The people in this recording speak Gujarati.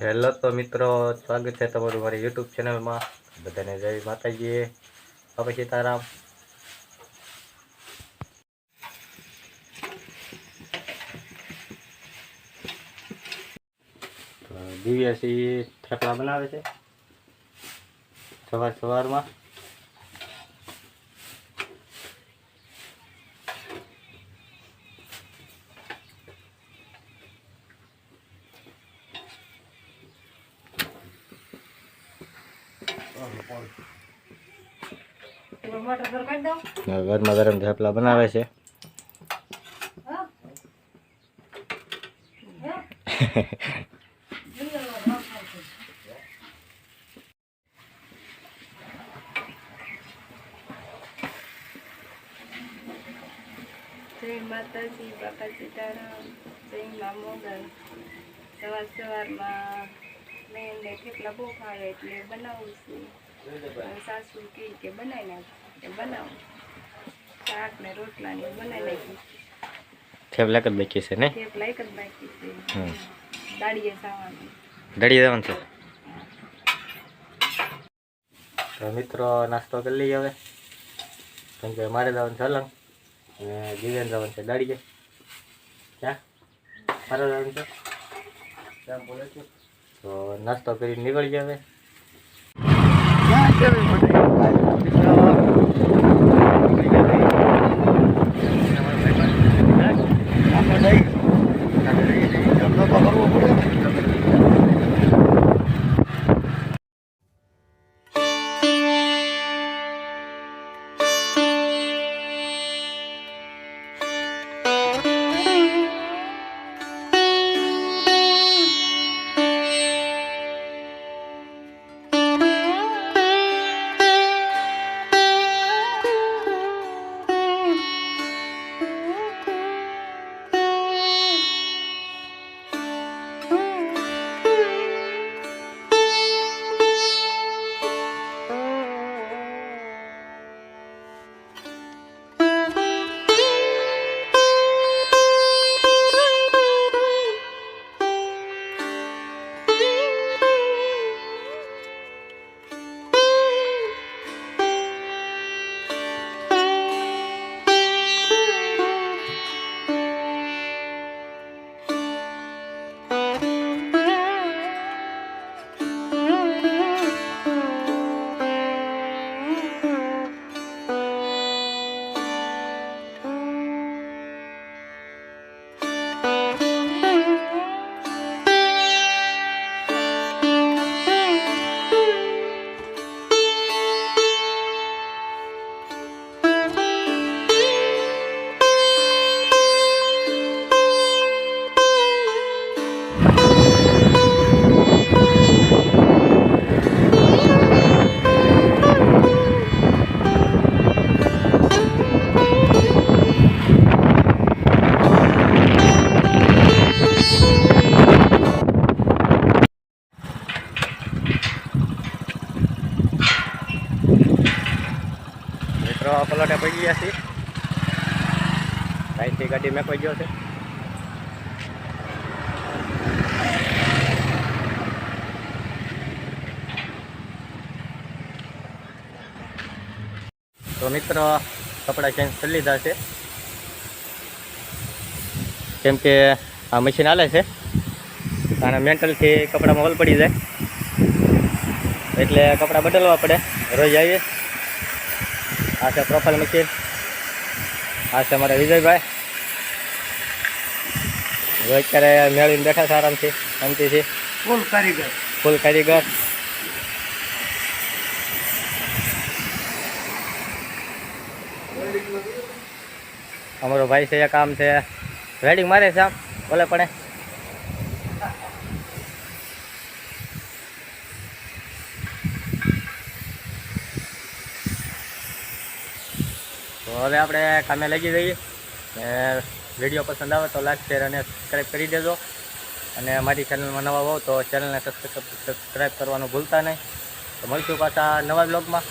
હેલો તો મિત્રો, સ્વાગત છે તમારું મારી યુટ્યુબ ચેનલમાં. બધાને જય માતાજી, બાપા સીતારામ. દિવ્યાસી થેપલા બનાવે છે સવારમાં. ગરમા ગરમ થેપલા બનાવે છે. જય માતાજી, બાપા સીતારામ, જય મા મોગલ. સવારમાં મેં એમને થેપલા બહુ ભાવે એટલે બનાવું છું. સાસુ કે બનાવી નાખ એ બનાવું. શાક ને રોટલા ને બનાવી નાખી. થેપલા જ બાકી છે ને? થેપલા એક જ બાકી છે. દાળીએ જવાનું. દાળીએ જવાનું છે. તો મિત્રો, નાસ્તો કરી લઈએ હવે. કેમ કે મારે જવાનું છે અલંગ અને દિવ્યાને જવાનું છે દાડીએ. ક્યાં મારે જવાનું છે ક્યાં બોલે છે? તો નાસ્તો કરીને નીકળી હવે. પલોટે પડી ગયા છે. સાઈડથી ગાડી મેં કોઈ ગયો છે. તો મિત્રો, કપડાં ચેન્જ કરી લીધા છે. કેમ કે આ મશીન હાલે છે અને મેન્ટલથી કપડામાં હોલ પડી જાય એટલે કપડાં બદલવા પડે. રોજ આવીએ. આ છે પ્રોફાઇલ મશીન. આ છે અમારા વિજયભાઈ. અત્યારે મેળવીને બેઠા છે આરામથી, શાંતિથી. ફૂલ કારીગર. અમારો ભાઈ છે એ કામ છે વેડિંગ મારે છે આમ બોલે પડે. તો હવે આપણે કામે લાગી જઈએ. વિડીયો પસંદ આવે તો લાઈક, શેર અને સબસ્ક્રાઈબ કરી દેજો. અને મારી ચેનલમાં નવા હોવ તો ચેનલને સબસ્ક્રાઈબ કરવાનું ભૂલતા નહીં. તો મળશું પાછા નવા બ્લોગમાં.